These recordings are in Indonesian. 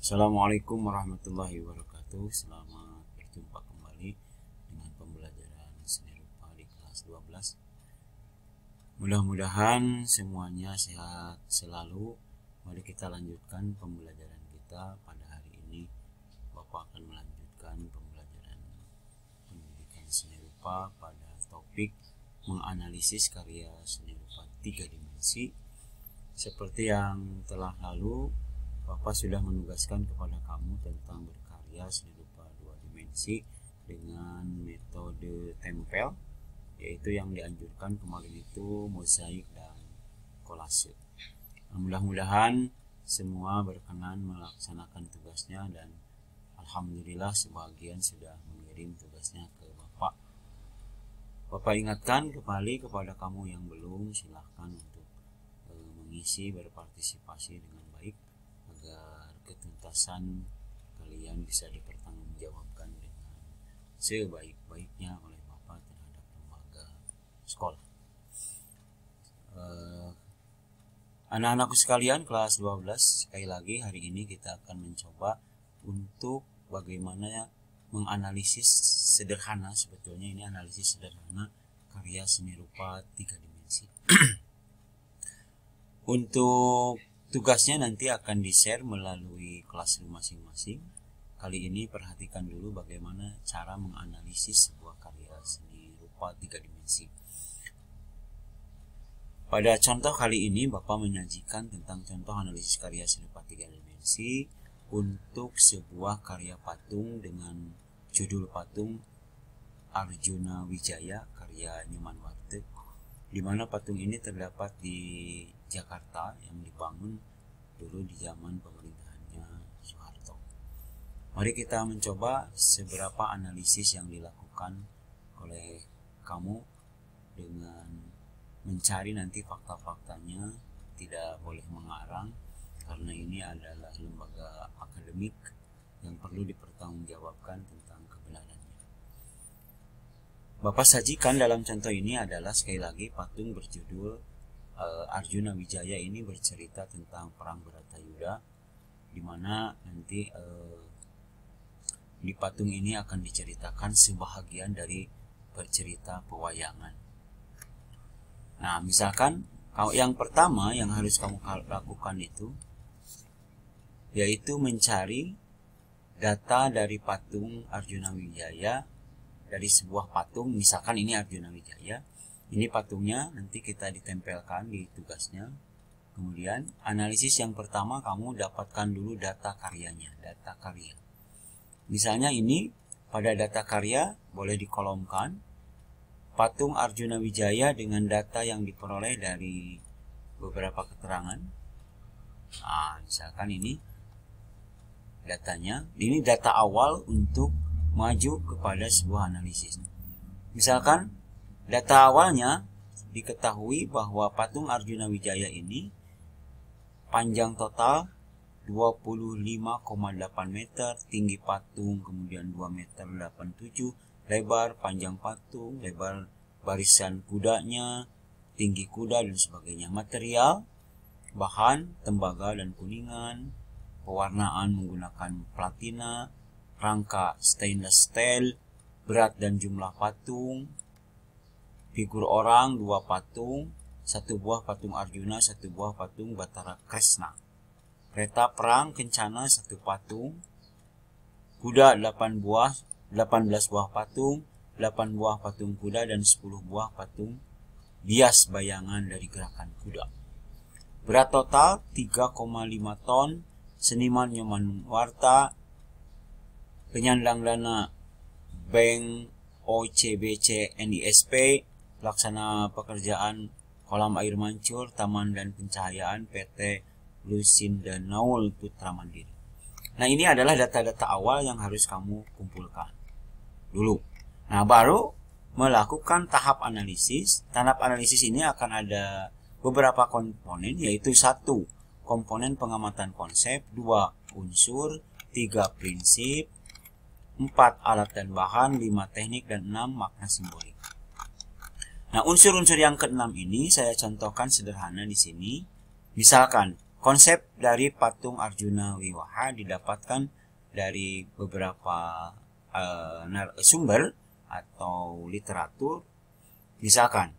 Assalamualaikum warahmatullahi wabarakatuh. Selamat berjumpa kembali dengan pembelajaran seni rupa di kelas 12. Mudah-mudahan semuanya sehat selalu. Mari kita lanjutkan pembelajaran kita pada hari ini. Bapak akan melanjutkan pembelajaran pendidikan seni rupa pada topik menganalisis karya seni rupa 3 dimensi. Seperti yang telah lalu, Bapak sudah menugaskan kepada kamu tentang berkarya seni rupa 2 dimensi dengan metode tempel, yaitu yang dianjurkan kemarin itu mozaik dan kolase. Mudah-mudahan semua berkenan melaksanakan tugasnya dan alhamdulillah sebagian sudah mengirim tugasnya ke Bapak. Bapak ingatkan kembali kepada kamu yang belum, silahkan untuk mengisi berpartisipasi dengan baik agar ketuntasan kalian bisa dipertanggungjawabkan dengan sebaik-baiknya oleh Bapak terhadap lembaga sekolah. Anak-anakku sekalian kelas 12, sekali lagi hari ini kita akan mencoba untuk bagaimana menganalisis sederhana, sebetulnya ini analisis sederhana karya seni rupa 3 dimensi. Untuk tugasnya nanti akan di-share melalui classroom masing-masing. Kali ini perhatikan dulu bagaimana cara menganalisis sebuah karya seni rupa 3 dimensi. Pada contoh kali ini Bapak menyajikan tentang contoh analisis karya seni rupa 3 dimensi untuk sebuah karya patung dengan judul patung Arjuna Wijaya karya Nyoman Warteg, di mana patung ini terdapat di Jakarta yang dibangun dulu di zaman pemerintahannya Soeharto. Mari kita mencoba seberapa analisis yang dilakukan oleh kamu dengan mencari nanti fakta-faktanya, tidak boleh mengarang karena ini adalah lembaga akademik yang perlu dipertanggungjawabkan tentang kebenarannya. Bapak sajikan dalam contoh ini adalah sekali lagi patung berjudul Arjuna Wijaya. Ini bercerita tentang perang Bharatayuda, di mana nanti di patung ini akan diceritakan sebahagian dari bercerita pewayangan. Nah, misalkan yang pertama yang harus kamu lakukan itu yaitu mencari data dari patung Arjuna Wijaya, dari sebuah patung. Misalkan ini Arjuna Wijaya, ini patungnya nanti kita ditempelkan di tugasnya. Kemudian analisis yang pertama kamu dapatkan dulu data karyanya, data karya. Misalnya ini pada data karya boleh dikolomkan patung Arjuna Wijaya dengan data yang diperoleh dari beberapa keterangan. Nah, misalkan ini datanya, ini data awal untuk maju kepada sebuah analisis. Misalkan data awalnya diketahui bahwa patung Arjuna Wijaya ini panjang total 25,8 meter, tinggi patung kemudian 2 meter 87, lebar panjang patung, lebar barisan kudanya, tinggi kuda dan sebagainya. Material, bahan, tembaga dan kuningan, pewarnaan menggunakan platina, rangka stainless steel, berat dan jumlah patung, figur orang 2 patung, 1 buah patung Arjuna, 1 buah patung Batara Kresna, kereta perang Kencana 1 patung, kuda 18 buah patung, 8 buah patung kuda dan 10 buah patung bias bayangan dari gerakan kuda. Berat total 3,5 ton, seniman Nyoman Warta, penyandang dana Bank OCBC NISP, pelaksana pekerjaan kolam air mancur, taman dan pencahayaan PT Lusinda Naul Putra Mandiri. Nah, ini adalah data-data awal yang harus kamu kumpulkan dulu. Nah, baru melakukan tahap analisis. Tahap analisis ini akan ada beberapa komponen, yaitu 1 komponen pengamatan konsep, 2 unsur, 3 prinsip, 4 alat dan bahan, 5 teknik, dan 6 makna simbolik. Nah, unsur-unsur yang ke-6 ini saya contohkan sederhana di sini. Misalkan Konsep dari patung Arjuna Wiwaha didapatkan dari beberapa sumber atau literatur. Misalkan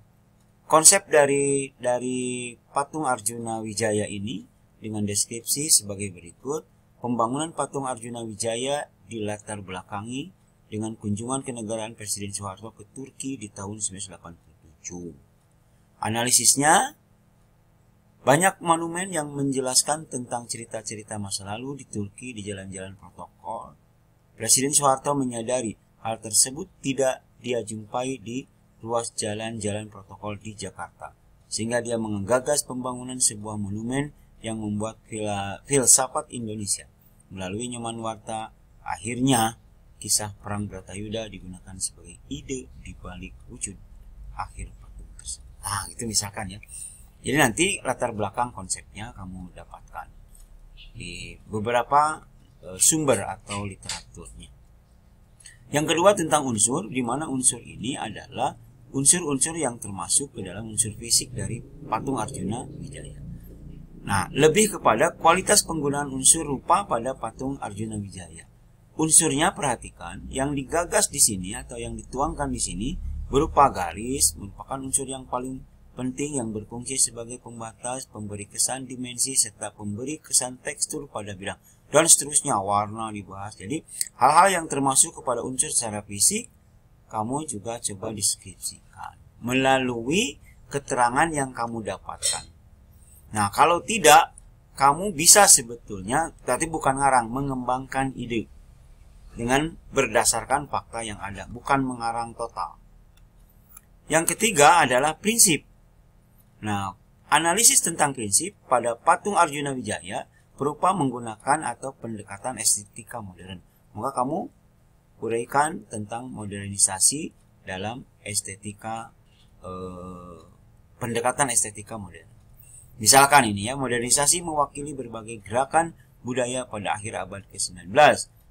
konsep dari patung Arjuna Wijaya ini dengan deskripsi sebagai berikut. Pembangunan patung Arjuna Wijaya dilatar belakangi dengan kunjungan kenegaraan Presiden Soeharto ke Turki di tahun 1987. Analisisnya, banyak monumen yang menjelaskan tentang cerita-cerita masa lalu di Turki di jalan-jalan protokol. Presiden Soeharto menyadari hal tersebut tidak dia jumpai di ruas jalan-jalan protokol di Jakarta, sehingga dia menggagas pembangunan sebuah monumen yang membuat filsafat Indonesia. Melalui Nyomanwarta, akhirnya kisah Perang Bratayuda digunakan sebagai ide di balik wujud akhir patung tersebut. Nah, itu misalkan ya. Jadi nanti latar belakang konsepnya kamu dapatkan di beberapa sumber atau literaturnya. Yang kedua tentang unsur, di mana unsur ini adalah unsur-unsur yang termasuk ke dalam unsur fisik dari patung Arjuna Wijaya. Nah, lebih kepada kualitas penggunaan unsur rupa pada patung Arjuna Wijaya. Unsurnya perhatikan, yang digagas di sini atau yang dituangkan di sini berupa garis, merupakan unsur yang paling penting yang berfungsi sebagai pembatas, pemberi kesan dimensi, serta pemberi kesan tekstur pada bidang, dan seterusnya. Warna dibahas. Jadi hal-hal yang termasuk kepada unsur secara fisik kamu juga coba deskripsikan melalui keterangan yang kamu dapatkan. Nah, kalau tidak, kamu bisa sebetulnya, tapi bukan ngarang, mengembangkan ide dengan berdasarkan fakta yang ada, bukan mengarang total. Yang ketiga adalah prinsip. Nah, analisis tentang prinsip pada patung Arjuna Wijaya berupa menggunakan atau pendekatan estetika modern. Maka kamu uraikan tentang modernisasi dalam estetika, pendekatan estetika modern. Misalkan ini ya, modernisasi mewakili berbagai gerakan budaya pada akhir abad ke-19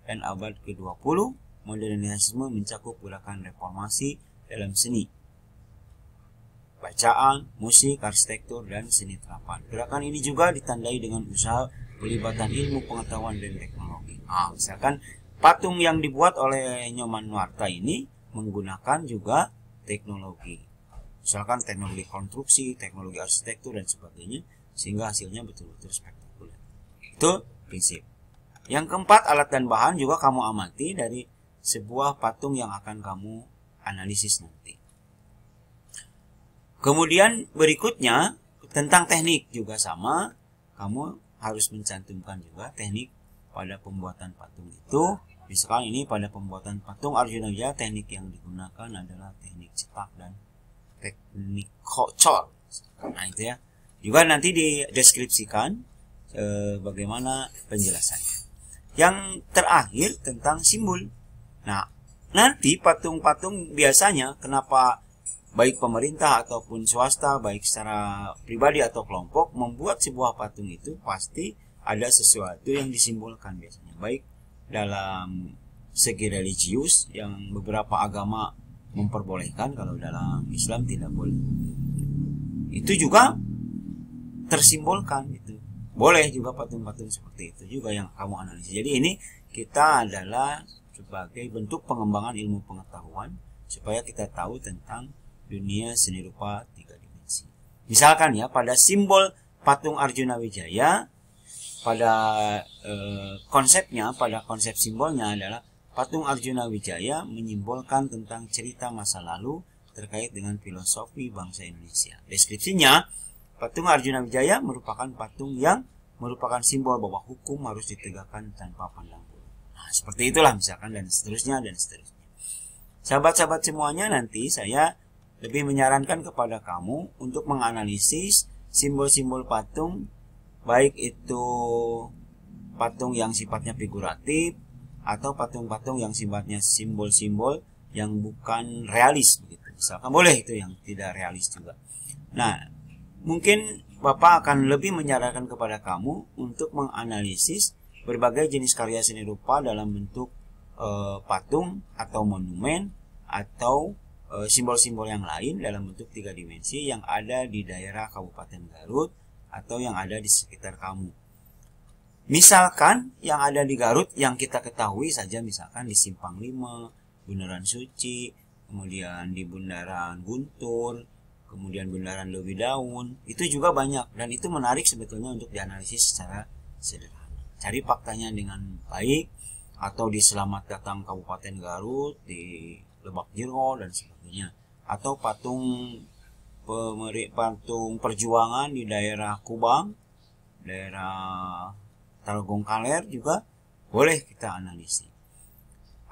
dan abad ke-20. Modernisme mencakup gerakan reformasi dalam seni, bacaan, musik, arsitektur, dan seni terapan. Gerakan ini juga ditandai dengan usaha pelibatan ilmu pengetahuan dan teknologi. Misalkan patung yang dibuat oleh Nyomanwarta ini menggunakan juga teknologi. Misalkan teknologi konstruksi, teknologi arsitektur, dan sebagainya, sehingga hasilnya betul-betul spektakuler. Itu prinsip. Yang keempat, alat dan bahan juga kamu amati dari sebuah patung yang akan kamu analisis nanti. Kemudian berikutnya tentang teknik juga sama, kamu harus mencantumkan juga teknik pada pembuatan patung itu. Misalkan ini pada pembuatan patung Arjuna Wijaya, teknik yang digunakan adalah teknik cetak dan teknik kocor. Nah, itu ya. Juga nanti dideskripsikan bagaimana penjelasannya. Yang terakhir tentang simbol. Nah, nanti patung-patung biasanya kenapa baik pemerintah ataupun swasta, baik secara pribadi atau kelompok, membuat sebuah patung itu pasti ada sesuatu yang disimbolkan biasanya. Baik dalam segi religius yang beberapa agama memperbolehkan, kalau dalam Islam tidak boleh. Itu juga tersimbolkan itu. Boleh juga patung-patung seperti itu juga yang kamu analisis. Jadi ini kita adalah sebagai bentuk pengembangan ilmu pengetahuan supaya kita tahu tentang dunia seni rupa 3 dimensi. Misalkan ya, pada simbol patung Arjuna Wijaya, pada konsepnya, pada konsep simbolnya adalah patung Arjuna Wijaya menyimbolkan tentang cerita masa lalu terkait dengan filosofi bangsa Indonesia. Deskripsinya, patung Arjuna Wijaya merupakan patung yang merupakan simbol bahwa hukum harus ditegakkan tanpa pandang bulu. Nah, seperti itulah misalkan, dan seterusnya dan seterusnya. Sahabat-sahabat semuanya, nanti saya lebih menyarankan kepada kamu untuk menganalisis simbol-simbol patung, baik itu patung yang sifatnya figuratif atau patung-patung yang sifatnya simbol-simbol yang bukan realis begitu. Misalkan boleh itu yang tidak realis juga. Nah, mungkin Bapak akan lebih menyarankan kepada kamu untuk menganalisis berbagai jenis karya seni rupa dalam bentuk patung atau monumen atau simbol-simbol yang lain dalam bentuk 3 dimensi yang ada di daerah Kabupaten Garut atau yang ada di sekitar kamu. Misalkan yang ada di Garut yang kita ketahui saja, misalkan di Simpang 5, Bundaran Suci, kemudian di Bundaran Guntur, kemudian Bundaran Lewidaun, itu juga banyak dan itu menarik sebetulnya untuk dianalisis secara sederhana. Cari faktanya dengan baik, atau di Selamat Datang Kabupaten Garut, di Lebak Jero dan sebagainya, atau patung perjuangan di daerah Kubang, daerah Tarogong Kaler juga boleh kita analisis.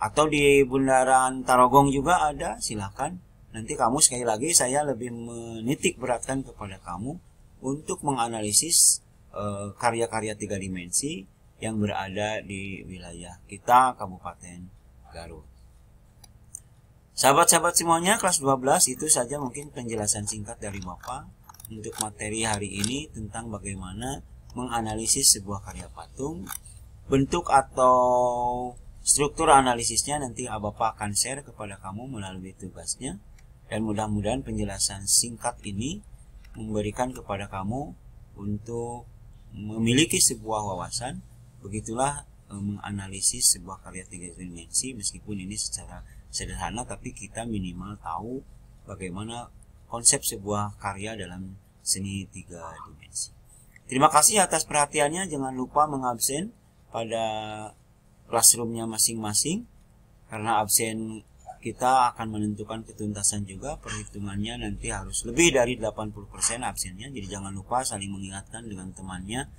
Atau di Bundaran Tarogong juga ada, silakan. Nanti kamu sekali lagi saya lebih menitik beratkan kepada kamu untuk menganalisis karya-karya 3 dimensi yang berada di wilayah kita Kabupaten Garut. Sahabat-sahabat semuanya, kelas 12 itu saja mungkin penjelasan singkat dari Bapak untuk materi hari ini tentang bagaimana menganalisis sebuah karya patung. Bentuk atau struktur analisisnya nanti Bapak akan share kepada kamu melalui tugasnya, dan mudah-mudahan penjelasan singkat ini memberikan kepada kamu untuk memiliki sebuah wawasan. Begitulah menganalisis sebuah karya 3 dimensi, meskipun ini secara sederhana tapi kita minimal tahu bagaimana konsep sebuah karya dalam seni 3 dimensi. Terima kasih atas perhatiannya. Jangan lupa mengabsen pada classroomnya masing-masing, karena absen kita akan menentukan ketuntasan juga. Perhitungannya nanti harus lebih dari 80% absennya. Jadi jangan lupa saling mengingatkan dengan temannya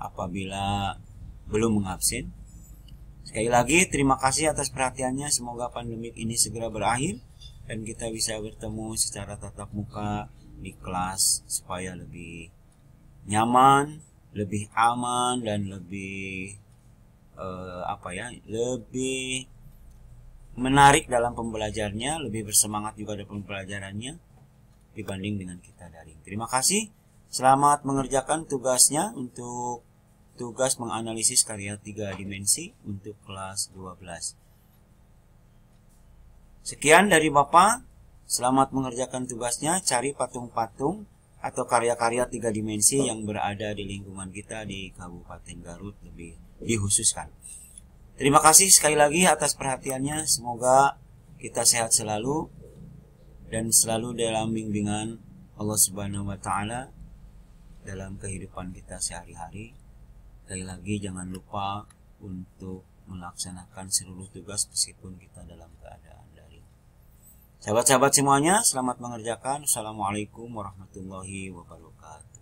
apabila belum mengabsen. Sekali lagi terima kasih atas perhatiannya. Semoga pandemik ini segera berakhir dan kita bisa bertemu secara tatap muka di kelas supaya lebih nyaman, lebih aman, dan lebih lebih menarik dalam pembelajarannya, lebih bersemangat juga dalam pembelajarannya dibanding dengan kita daring. Terima kasih. Selamat mengerjakan tugasnya untuk tugas menganalisis karya 3 dimensi untuk kelas 12. Sekian dari Bapak. Selamat mengerjakan tugasnya. Cari patung-patung atau karya-karya 3 dimensi yang berada di lingkungan kita di Kabupaten Garut lebih dikhususkan. Terima kasih sekali lagi atas perhatiannya. Semoga kita sehat selalu dan selalu dalam bimbingan Allah Subhanahu wa Ta'ala dalam kehidupan kita sehari-hari. Sekali lagi jangan lupa untuk melaksanakan seluruh tugas meskipun kita dalam keadaan daring. Sahabat-sahabat semuanya, selamat mengerjakan. Assalamualaikum warahmatullahi wabarakatuh.